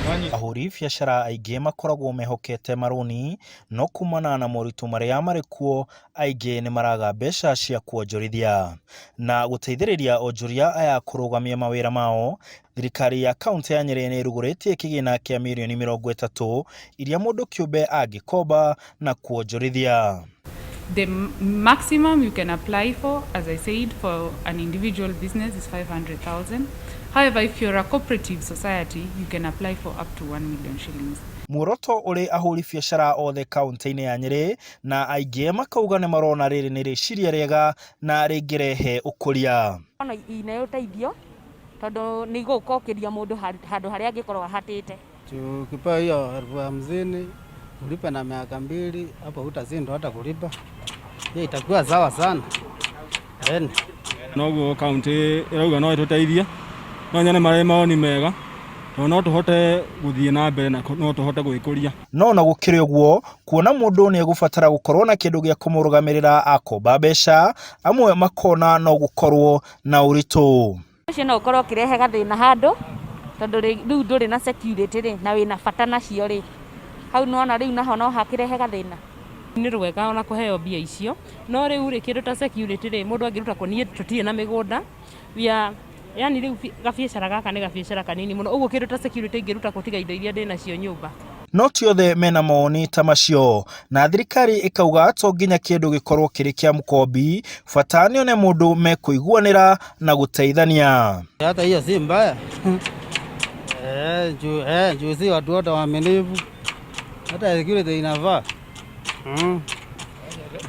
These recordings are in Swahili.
Ahũri biacara aingĩ makoragwo mehokete marũni, no kumana na moritũ marĩa marĩ kuo, aingĩ nĩ maraga mbeca cia kuonjorithia. Na gũteithĩrĩria onjoria aya kũrũgamia mawĩra mao, thirikari ya kaunti ya Nyeri nĩ ĩrugũrĩtie kĩgĩna kĩa mirioni 30 iria mũndũ kĩũmbe angĩkomba na kuonjorithia. The maximum you can apply for, as I said, for an individual business is 500,000. However, if you're a cooperative society, you can apply for up to 1 million shillings. Muoroto ũrĩ ahũri biacara othe kaunti-inĩ ya Nyeri, na aingĩ makauga nĩ marona rĩrĩ nĩ rĩciria rĩega na rĩngĩrehe ũkũria. Ona ina ũteithio tondũ nĩ gũkokeria mũndũ handũ harĩa angĩkorwo ahatĩte. Tukipewa hiyo 50,000 ulipe na miaka 2 hapo hutazindwa hata kulipa. Hiyo itakuwa sawa sana. Noguo kaunti irauga no ĩtũteithie. No nyone marĩ maoni mega. No tũhote gũthiĩ na mbere na no tũhote gwĩkũria. No na gũkĩrĩ ũguo, kuona mũndũ nĩ egũbatara gũkorwo na kĩndũ gĩa kũmũrũgamĩrĩra akomba mbeca, amwe makona no gũkorwo na ũritũ. Ũcio no ũkorwo ũkĩrehe gathĩna handũ tondũ rĩu ndũrĩ na security rĩ na wĩna bata nacio rĩ. Hau nona rĩu naho no hakĩrehe gathĩna. Nĩ rwega ona kũheo mbia icio, no rĩu rĩ kĩndũ ta security rĩ mũndũ angĩruta kũniĩ tũtirĩ na mĩgũnda yani rĩu gabiacara gaka nĩ gabiacara kanini mũno, ũguo kĩndũ ta security ingĩruta gũtiga indo iria ndĩ nacio nyũmba. No ti othe mena mawoni ta macio, na thirikari ĩkauga to nginya kĩndũ gĩkorwo kĩrĩ kĩa mũkombi, bata nĩ one mũndũ mekũiguanĩra na gũteithania. Hata hiyo si mbaya. Juu si watu wote waaminifu. Hata security inafaa.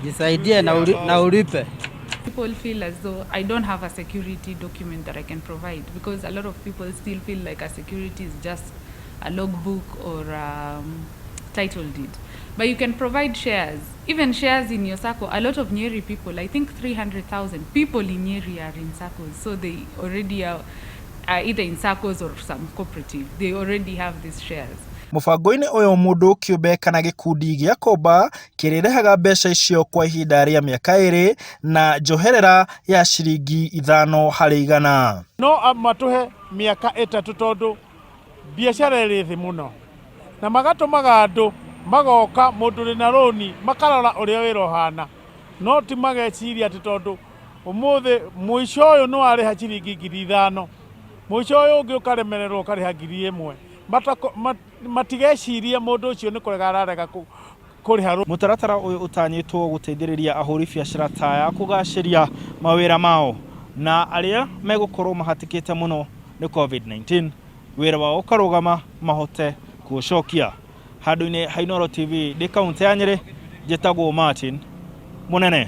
Jisaidie na ulipe. People feel as though I don't have a security document that I can provide, because a lot of people still feel like a security is just a logbook or title deed. But you can provide shares, even shares in your SACCO. A lot of Nyeri people, I think 300,000 people in Nyeri are in SACCOs, so they already are either in SACCOs or some cooperative. They already have these shares. Mũbango-inĩ ũyũ mũndũ kĩũmbe kana gĩkundi gĩa komba kĩrĩrehaga mbeca icio kwa ihinda rĩa mĩaka 2 na njoherera ya ciringi 5 harĩ 100. No matuhe mĩaka 3 tondũ biacara ĩrĩ thĩ mũno. Na magatũmaga andũ magoka mũndũ rĩ na rũni makarora ũrĩa wĩra ũhana. No ti mageciria atĩ tondũ ũmũthĩ mũico ũyũ no arĩha ciringi 5,000. Mũico ũyũ ũngĩ ũkaremererwo ũkarĩha 1,000. Matigecirie mũndũ ũcio nĩ kũrega ararega kũrĩha. Mũtaratara ũyũ ũtanyĩtwo gũteithĩrĩria ahũri biacara ta aya kũgacĩria mawĩra mao, na arĩa megũkorwo mahatĩkĩte mũno nĩ COVID-19, wĩra wao ũkarũgama mahote kũcokia. Handũ-inĩ ha Inooro TV, ndĩ kaunti ya Nyeri, njĩtagwo Martin Mũnene.